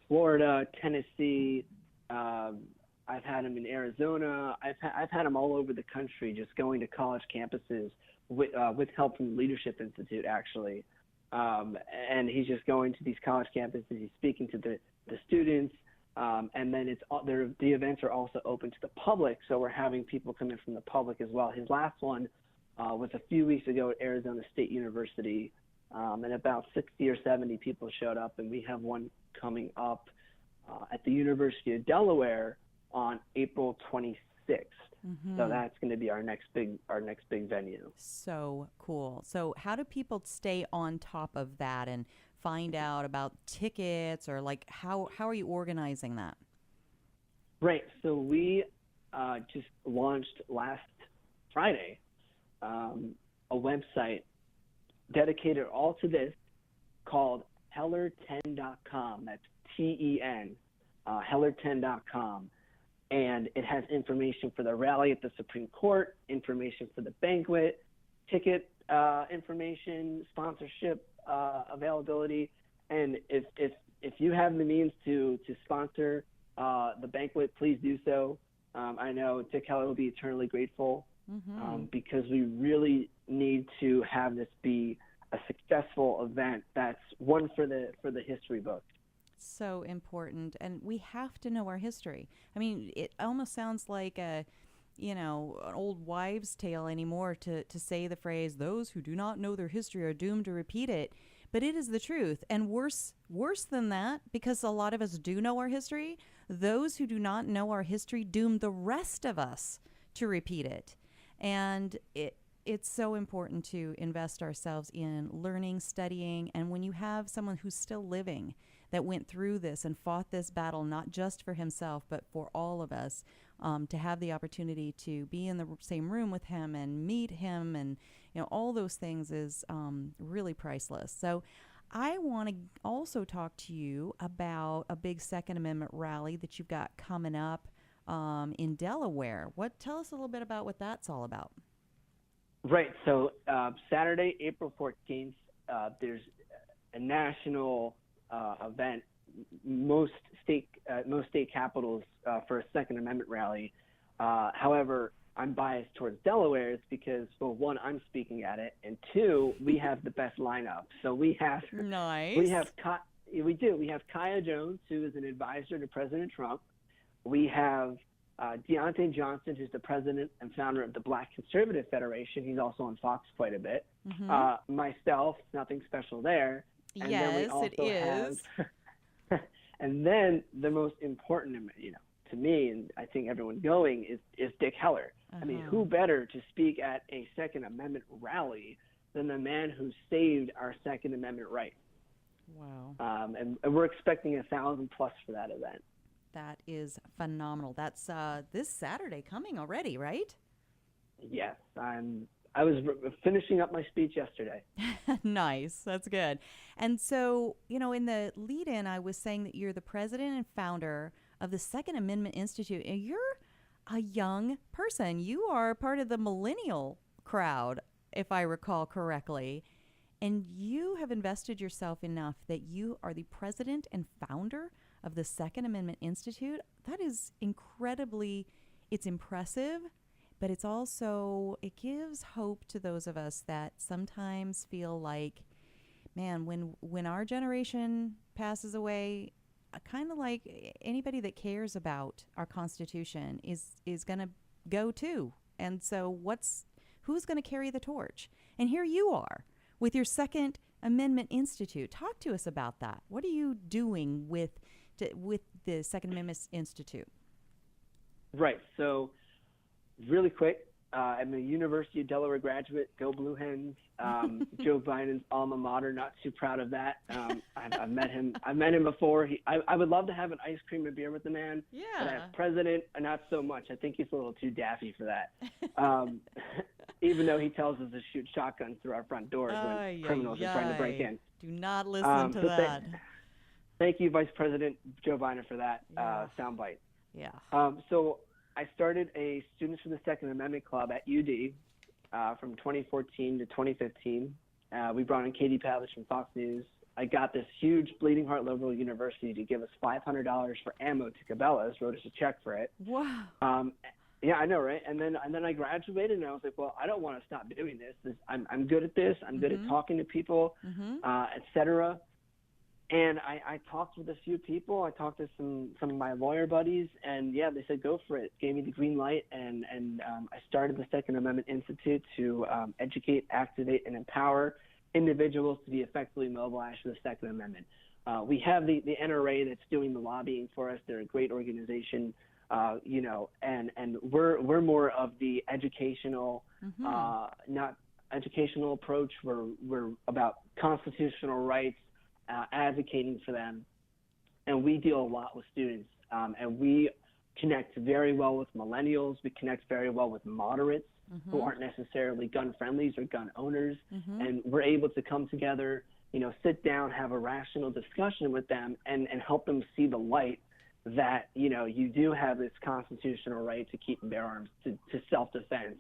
Florida, Tennessee. I've had him in Arizona. I've had him all over the country, just going to college campuses with help from the Leadership Institute, actually. And he's just going to these college campuses. He's speaking to the students, and then the events are also open to the public. So we're having people come in from the public as well. His last one was a few weeks ago at Arizona State University, and about 60 or 70 people showed up. And we have one coming up at the University of Delaware on April 26th. So that's going to be our next big venue. So cool. So how do people stay on top of that and find out about tickets, or how are you organizing that? Right. So we just launched last Friday a website dedicated all to this called Heller10.com. That's TEN, Heller10.com. And it has information for the rally at the Supreme Court, information for the banquet, ticket information, sponsorship availability. And if you have the means to sponsor the banquet, please do so. I know Dick Heller will be eternally grateful because we really need to have this be a successful event that's one for the history books. So important, and we have to know our history. I mean, it almost sounds like an old wives' tale anymore to say the phrase, "Those who do not know their history are doomed to repeat it." But it is the truth, and worse than that, because a lot of us do know our history. Those who do not know our history doom the rest of us to repeat it, and it's so important to invest ourselves in learning, studying, and when you have someone who's still living that went through this and fought this battle, not just for himself, but for all of us, to have the opportunity to be in the same room with him and meet him and, all those things is really priceless. So I want to also talk to you about a big Second Amendment rally that you've got coming up in Delaware. Tell us a little bit about what that's all about. Right. So Saturday, April 14th, there's a national event. Most state capitals for a Second Amendment rally. However, I'm biased towards Delaware's because, well, one, I'm speaking at it, and two, we have the best lineup. So we have nice. We have Kaya Jones, who is an advisor to President Trump. We have Deontay Johnson, who's the president and founder of the Black Conservative Federation. He's also on Fox quite a bit. Mm-hmm. Myself, nothing special there. And yes, then we also it is. And then the most important, to me, and I think everyone going, is Dick Heller. I mean, who better to speak at a Second Amendment rally than the man who saved our Second Amendment rights? Wow. And we're expecting 1,000+ for that event. That is phenomenal. That's this Saturday coming already, right? Yes. I was finishing up my speech yesterday. Nice. That's good. And so, in the lead-in, I was saying that you're the president and founder of the Second Amendment Institute. And you're a young person. You are part of the millennial crowd, if I recall correctly. And you have invested yourself enough that you are the president and founder of the Second Amendment Institute. That is it's impressive, but it's also, it gives hope to those of us that sometimes feel like, man, when our generation passes away, kind of like anybody that cares about our Constitution is going to go too. And so who's going to carry the torch? And here you are with your Second Amendment Institute. Talk to us about that. What are you doing with the Second Amendment Institute? Right. So really quick, I'm a University of Delaware graduate. Go Blue Hens. Joe Biden's alma mater. Not too proud of that. I've met him. I've met him before. I would love to have an ice cream and beer with the man. Yeah. But as president, not so much. I think he's a little too daffy for that. Even though he tells us to shoot shotguns through our front doors when criminals are trying to break in. Do not listen to that. Thank you, Vice President Joe Biden, for that soundbite. Yeah. So I started a Students for the Second Amendment Club at UD from 2014 to 2015. We brought in Katie Pavlich from Fox News. I got this huge Bleeding Heart Liberal University to give us $500 for ammo to Cabela's, wrote us a check for it. Wow. Yeah, I know, right? And then I graduated, and I was like, well, I don't want to stop doing this. I'm good at this. I'm good at talking to people, et cetera. And I talked with a few people. I talked to some of my lawyer buddies, and yeah, they said go for it. Gave me the green light, and I started the Second Amendment Institute to educate, activate, and empower individuals to be effectively mobilized for the Second Amendment. We have the NRA that's doing the lobbying for us. They're a great organization, and we're more of the educational, not educational approach. We're about constitutional rights. Advocating for them, and we deal a lot with students, and we connect very well with millennials. We connect very well with moderates who aren't necessarily gun friendlies or gun owners, and we're able to come together, sit down, have a rational discussion with them, and help them see the light that you do have this constitutional right to keep and bear arms, to self-defense,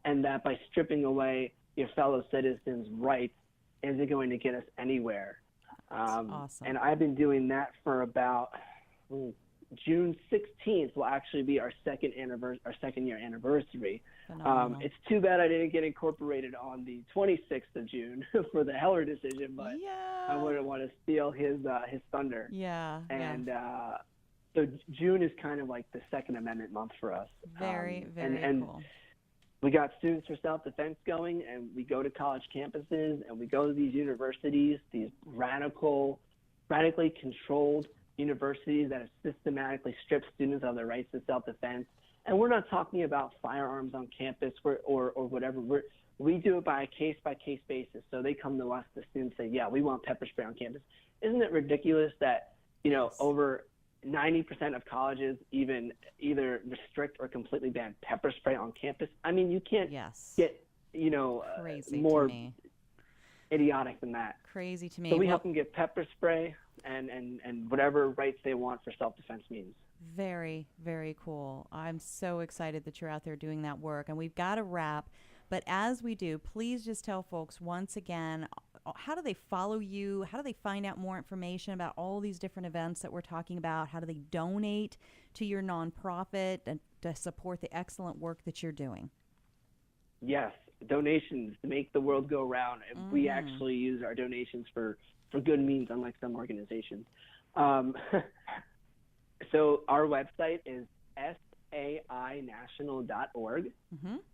and that by stripping away your fellow citizens' rights isn't going to get us anywhere. Awesome. And I've been doing that for about June 16th will actually be our second year anniversary. It's too bad I didn't get incorporated on the 26th of June for the Heller decision, but I wouldn't want to steal his thunder. Yeah. And so June is kind of like the Second Amendment month for us. Very cool. We got Students for Self-Defense going, and we go to college campuses, and we go to these universities, these radically controlled universities that have systematically stripped students of their rights to self-defense. And we're not talking about firearms on campus or whatever. we do it by a case-by-case basis. So they come to us, the students say, yeah, we want pepper spray on campus. Isn't it ridiculous that, over 90% of colleges even either restrict or completely ban pepper spray on campus? I mean, you can't get, crazy more to me. Idiotic than that. Crazy to me. So we help them get pepper spray and whatever rights they want for self-defense means. Very, very cool. I'm so excited that you're out there doing that work. And we've got to wrap. But as we do, please just tell folks once again, how do they follow you? How do they find out more information about all these different events that we're talking about? How do they donate to your nonprofit and to support the excellent work that you're doing? Yes, donations to make the world go round. We actually use our donations for good means, unlike some organizations. So our website is sainational.org,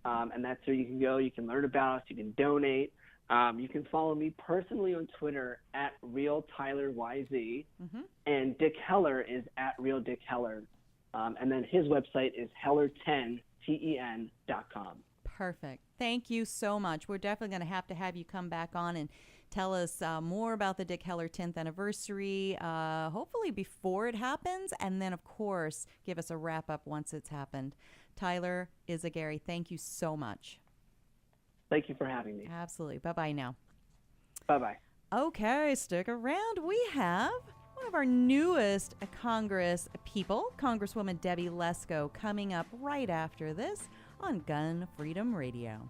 and that's where you can go. You can learn about us. You can donate. You can follow me personally on Twitter at RealTylerYZ, and Dick Heller is at RealDickHeller, and then his website is Heller10ten.com. Perfect. Thank you so much. We're definitely going to have you come back on and tell us more about the Dick Heller 10th anniversary, hopefully before it happens, and then, of course, give us a wrap-up once it's happened. Tyler Izagari, thank you so much. Thank you for having me. Absolutely. Bye-bye now. Bye-bye. Okay, stick around. We have one of our newest Congress people, Congresswoman Debbie Lesko, coming up right after this on Gun Freedom Radio.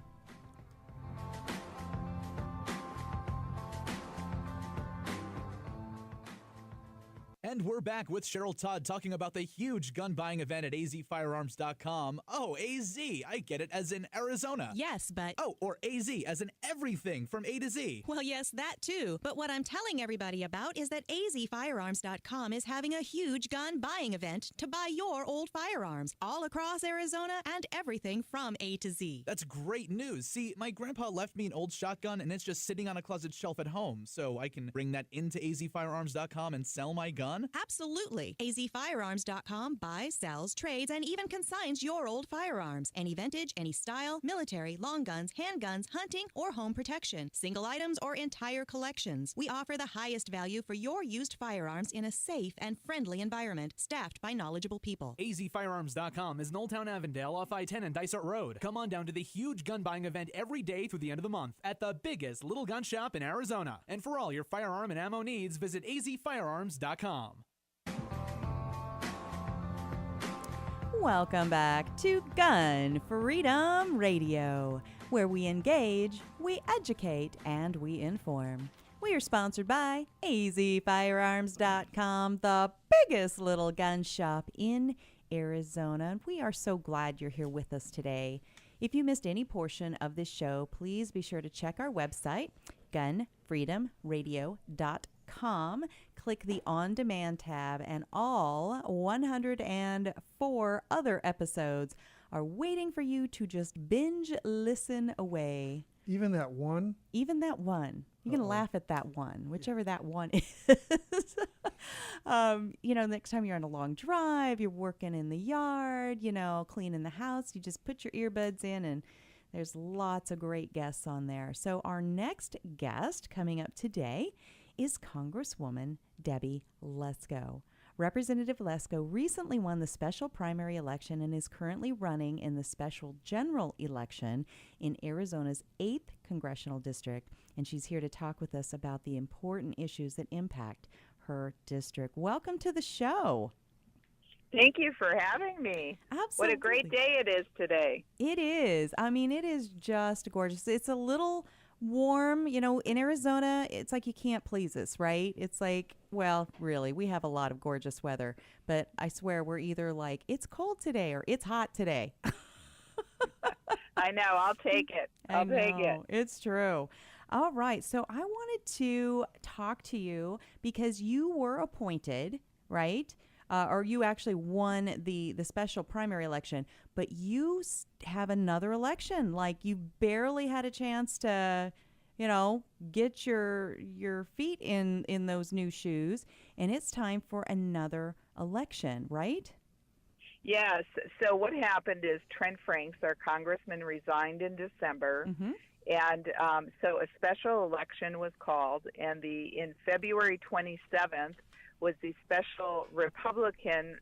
And we're back with Cheryl Todd talking about the huge gun buying event at azfirearms.com. Oh, AZ, I get it, as in Arizona. Yes, but... Oh, or AZ, as in everything from A to Z. Well, yes, that too. But what I'm telling everybody about is that azfirearms.com is having a huge gun buying event to buy your old firearms all across Arizona and everything from A to Z. That's great news. See, my grandpa left me an old shotgun and it's just sitting on a closet shelf at home, so I can bring that into azfirearms.com and sell my gun? Absolutely. azfirearms.com buys, sells, trades, and even consigns your old firearms. Any vintage, any style, military, long guns, handguns, hunting, or home protection. Single items or entire collections. We offer the highest value for your used firearms in a safe and friendly environment, staffed by knowledgeable people. azfirearms.com is in Old Town Avondale off I-10 and Dysart Road. Come on down to the huge gun buying event every day through the end of the month at the biggest little gun shop in Arizona. And for all your firearm and ammo needs, visit azfirearms.com. Welcome back to Gun Freedom Radio, where we engage, we educate, and we inform. We are sponsored by azfirearms.com, the biggest little gun shop in Arizona. And we are so glad you're here with us today. If you missed any portion of this show, please be sure to check our website, GunFreedomRadio.com. Click the On Demand tab, and all 104 other episodes are waiting for you to just binge listen away. Even that one? Even that one. You can laugh at that one, whichever that one is. Next time you're on a long drive, you're working in the yard, cleaning the house, you just put your earbuds in, and there's lots of great guests on there. So our next guest coming up today is Congresswoman Debbie Lesko. Representative Lesko recently won the special primary election and is currently running in the special general election in Arizona's 8th congressional district, and she's here to talk with us about the important issues that impact her district. Welcome to the show. Thank you for having me. Absolutely. What a great day it is today. It is. I mean, it is just gorgeous. It's a little warm, in Arizona. It's like you can't please us, right? It's like, well, really, we have a lot of gorgeous weather, but I swear we're either like, it's cold today or it's hot today. I know. I'll take it. I'll take it. It's true. All right. So I wanted to talk to you because you were appointed, right? Or you actually won the special primary election, but you have another election. Like, you barely had a chance to, get your feet in those new shoes, and it's time for another election, right? Yes. So what happened is Trent Franks, our congressman, resigned in December, And so a special election was called, and in February 27th was the special Republican,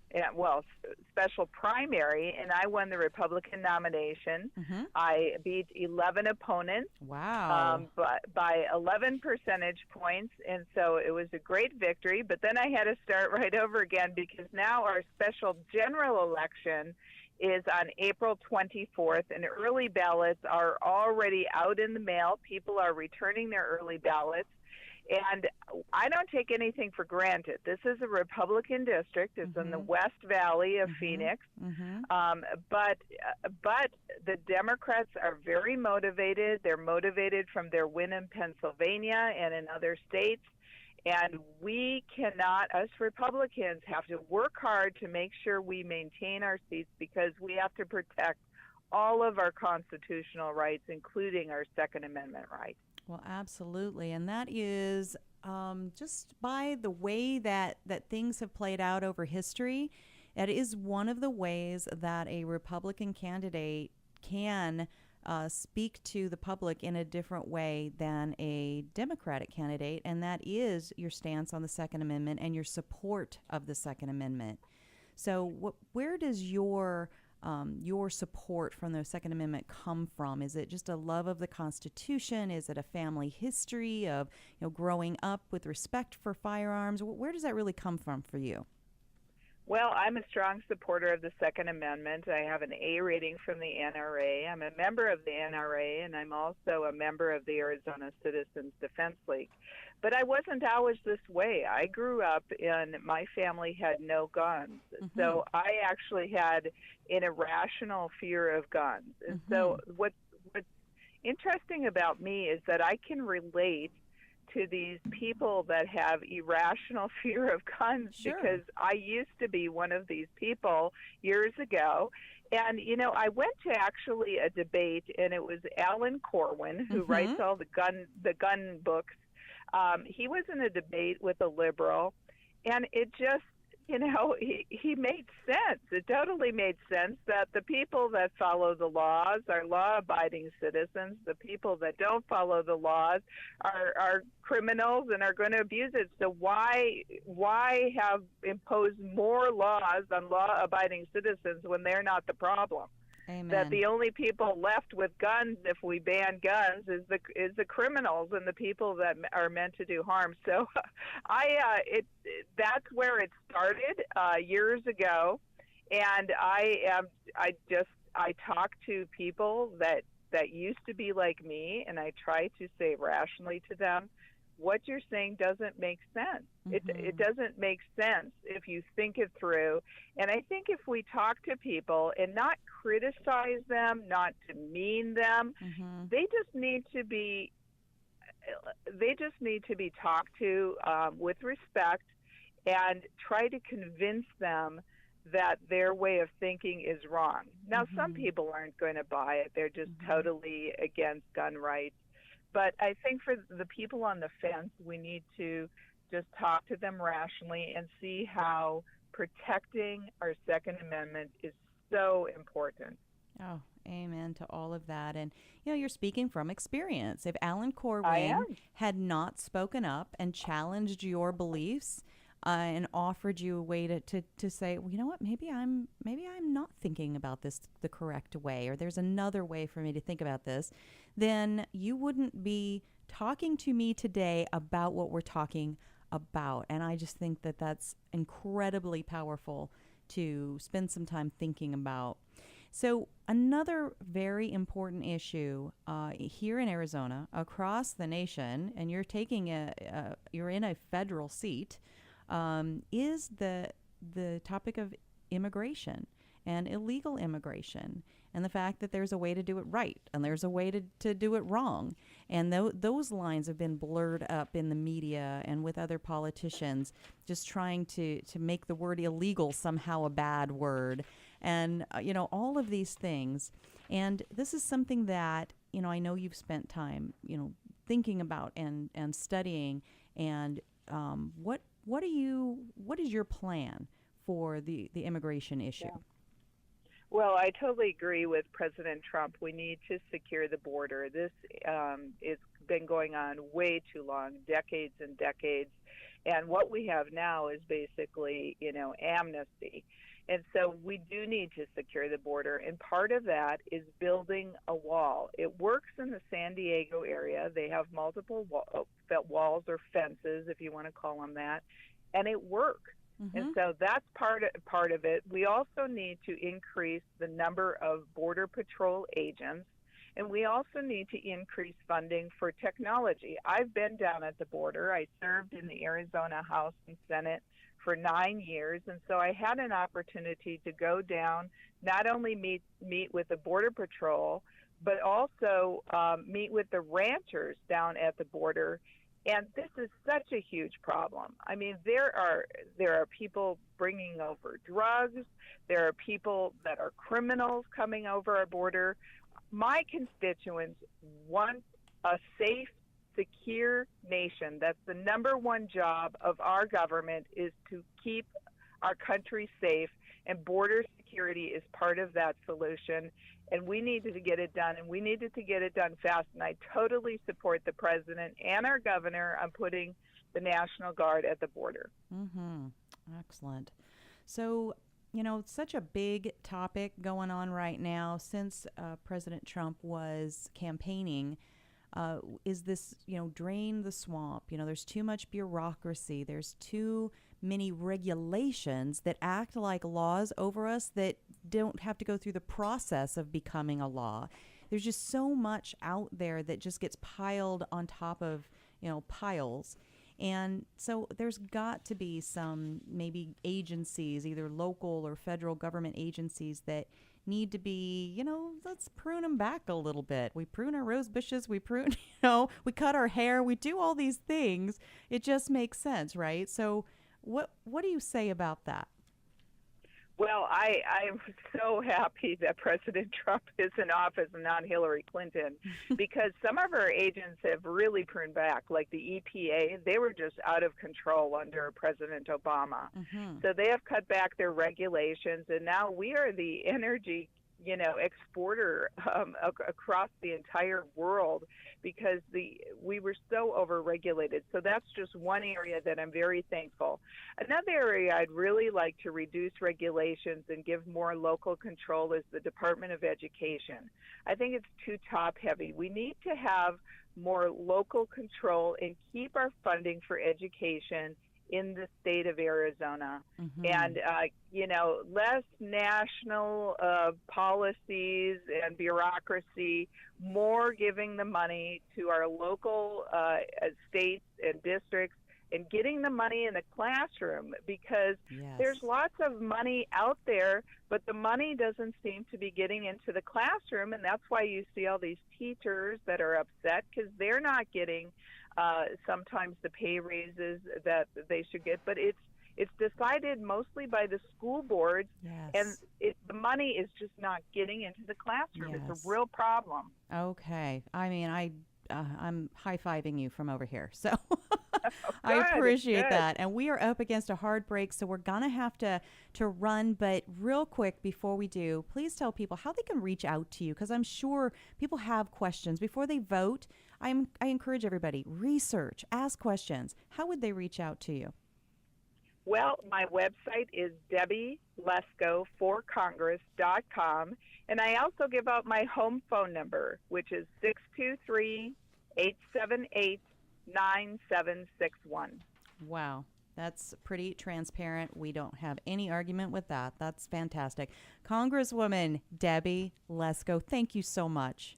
special primary, and I won the Republican nomination. I beat 11 opponents. Wow. By 11 percentage points, and so it was a great victory. But then I had to start right over again because now our special general election is on April 24th, and early ballots are already out in the mail. People are returning their early ballots. And I don't take anything for granted. This is a Republican district. It's in the West Valley of Phoenix. But the Democrats are very motivated. They're motivated from their win in Pennsylvania and in other states. And we cannot, us Republicans, have to work hard to make sure we maintain our seats because we have to protect all of our constitutional rights, including our Second Amendment rights. Well, absolutely. And that is just by the way that things have played out over history, that is one of the ways that a Republican candidate can speak to the public in a different way than a Democratic candidate, and that is your stance on the Second Amendment and your support of the Second Amendment. So where does your support from the Second Amendment come from? Is it just a love of the Constitution? Is it a family history of growing up with respect for firearms? Where does that really come from for you? Well, I'm a strong supporter of the Second Amendment. I have an A rating from the NRA. I'm a member of the NRA, and I'm also a member of the Arizona Citizens Defense League. But I wasn't always this way. I grew up and my family had no guns. So I actually had an irrational fear of guns. And so what's interesting about me is that I can relate to these people that have irrational fear of guns because I used to be one of these people years ago. And, I went to actually a debate, and it was Alan Corwin, who writes all the gun books. He was in a debate with a liberal, and it just, he made sense. It totally made sense that the people that follow the laws are law-abiding citizens. The people that don't follow the laws are criminals and are going to abuse it. So why have imposed more laws on law-abiding citizens when they're not the problem? Amen. That the only people left with guns, if we ban guns, is the criminals and the people that are meant to do harm. So, that's where it started years ago, and I talk to people that used to be like me, and I try to say rationally to them, what you're saying doesn't make sense. It doesn't make sense if you think it through. And I think if we talk to people and not criticize them, not demean them, they just need to be talked to with respect and try to convince them that their way of thinking is wrong. Now, some people aren't going to buy it. They're just totally against gun rights. But I think for the people on the fence, we need to just talk to them rationally and see how protecting our Second Amendment is so important. Oh, amen to all of that. And, you're speaking from experience. If Alan Corwin had not spoken up and challenged your beliefs and offered you a way to say, well, you know what, maybe I'm not thinking about this the correct way, or there's another way for me to think about this, then you wouldn't be talking to me today about what we're talking about. And I just think that that's incredibly powerful to spend some time thinking about. So another very important issue here in Arizona, across the nation, and you're you're in a federal seat, is the topic of immigration and illegal immigration, and the fact that there's a way to do it right and there's a way to do it wrong. And those lines have been blurred up in the media and with other politicians, just trying to make the word illegal somehow a bad word. And, all of these things. And this is something that, I know you've spent time, thinking about and studying. And what is your plan for the immigration issue? Yeah. Well, I totally agree with President Trump. We need to secure the border. This has been going on way too long, decades and decades. And what we have now is basically, amnesty. And so we do need to secure the border. And part of that is building a wall. It works in the San Diego area. They have multiple walls or fences, if you want to call them that, and it works. Mm-hmm. And so that's part of it. We also need to increase the number of Border Patrol agents, and we also need to increase funding for technology. I've been down at the border. I served in the Arizona House and Senate for 9 years, and so I had an opportunity to go down, not only meet with the Border Patrol, but also meet with the ranchers down at the border. And this is such a huge problem. I mean, there are people bringing over drugs. There are people that are criminals coming over our border. My constituents want a safe, secure nation. That's the number one job of our government, is to keep our country safe, and border security is part of that solution. And we needed to get it done, and we needed to get it done fast. And I totally support the president and our governor on putting the National Guard at the border. Mm-hmm. Excellent. So, it's such a big topic going on right now since President Trump was campaigning. Is this, drain the swamp? There's too much bureaucracy. There's too many regulations that act like laws over us that don't have to go through the process of becoming a law. There's just so much out there that just gets piled on top of, piles. And so there's got to be some maybe agencies, either local or federal government agencies, that need to be, let's prune them back a little bit. We prune our rose bushes, we prune, we cut our hair, we do all these things. It just makes sense, right? So what do you say about that? Well, I'm so happy that President Trump is in office and not Hillary Clinton, because some of our agents have really pruned back, like the EPA. They were just out of control under President Obama. Mm-hmm. So they have cut back their regulations, and now we are the energy exporter across the entire world, because we were so overregulated. So that's just one area that I'm very thankful. Another area I'd really like to reduce regulations and give more local control is the Department of Education. I think it's too top heavy. We need to have more local control and keep our funding for education in the state of Arizona. Mm-hmm. And, less national policies and bureaucracy, more giving the money to our local states and districts, and getting the money in the classroom, because there's lots of money out there, but the money doesn't seem to be getting into the classroom, and that's why you see all these teachers that are upset, because they're not getting sometimes the pay raises that they should get. But it's decided mostly by the school boards, and the money is just not getting into the classroom. It's a real problem. Okay. I mean, I'm high-fiving you from over here, so Oh, I appreciate that. And we are up against a hard break, so we're going to have to run. But real quick, before we do, please tell people how they can reach out to you, because I'm sure people have questions. Before they vote, I encourage everybody, research, ask questions. How would they reach out to you? Well, my website is DebbieLeskoforCongress.com, and I also give out my home phone number, which is 623-878-9761. Wow. That's pretty transparent. We don't have any argument with that. That's fantastic. Congresswoman Debbie Lesko, thank you so much.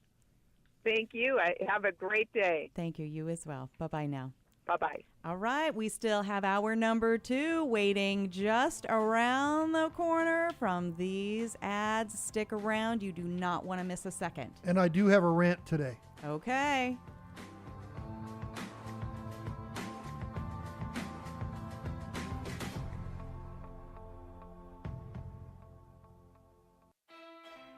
Thank you. Have a great day. Thank you. You as well. Bye-bye now. Bye-bye. All right. We still have hour number 2 waiting just around the corner from these ads. Stick around. You do not want to miss a second. And I do have a rant today. Okay.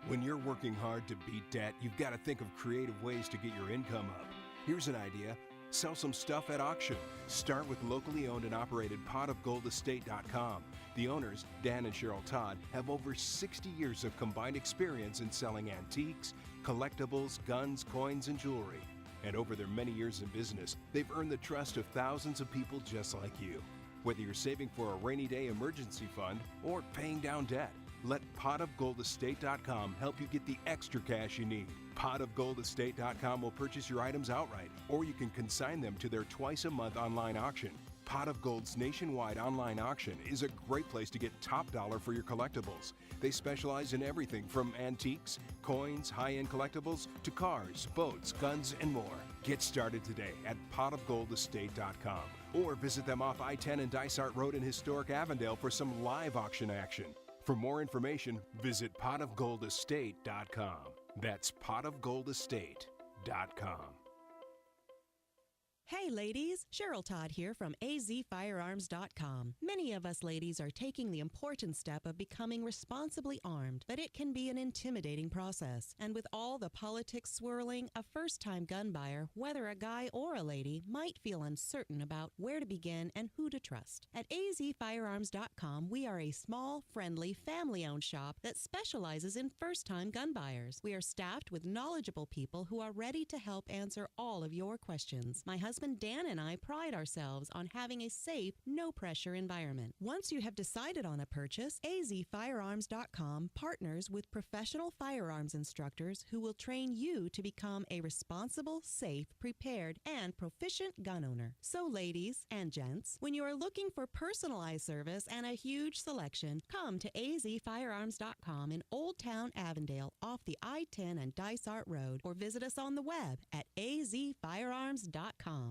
When you're working hard to beat debt, you've got to think of creative ways to get your income up. Here's an idea. Sell some stuff at auction. Start with locally owned and operated potofgoldestate.com. The owners, Dan and Cheryl Todd, have over 60 years of combined experience in selling antiques, collectibles, guns, coins, and jewelry. And over their many years in business, they've earned the trust of thousands of people just like you. Whether you're saving for a rainy day emergency fund or paying down debt, let potofgoldestate.com help you get the extra cash you need. Potofgoldestate.com will purchase your items outright, or you can consign them to their twice-a-month online auction. Pot of Gold's nationwide online auction is a great place to get top dollar for your collectibles. They specialize in everything from antiques, coins, high-end collectibles, to cars, boats, guns, and more. Get started today at potofgoldestate.com, or visit them off I-10 and Dysart Road in historic Avondale for some live auction action. For more information, visit potofgoldestate.com. That's potofgoldestate.com. Hey ladies, Cheryl Todd here from azfirearms.com. Many of us ladies are taking the important step of becoming responsibly armed, but it can be an intimidating process. And with all the politics swirling, a first-time gun buyer, whether a guy or a lady, might feel uncertain about where to begin and who to trust. At azfirearms.com, we are a small, friendly, family-owned shop that specializes in first-time gun buyers. We are staffed with knowledgeable people who are ready to help answer all of your questions. My husband Dan and I pride ourselves on having a safe, no-pressure environment. Once you have decided on a purchase, azfirearms.com partners with professional firearms instructors who will train you to become a responsible, safe, prepared, and proficient gun owner. So ladies and gents, when you are looking for personalized service and a huge selection, come to azfirearms.com in Old Town Avondale off the I-10 and Dysart Road, or visit us on the web at azfirearms.com.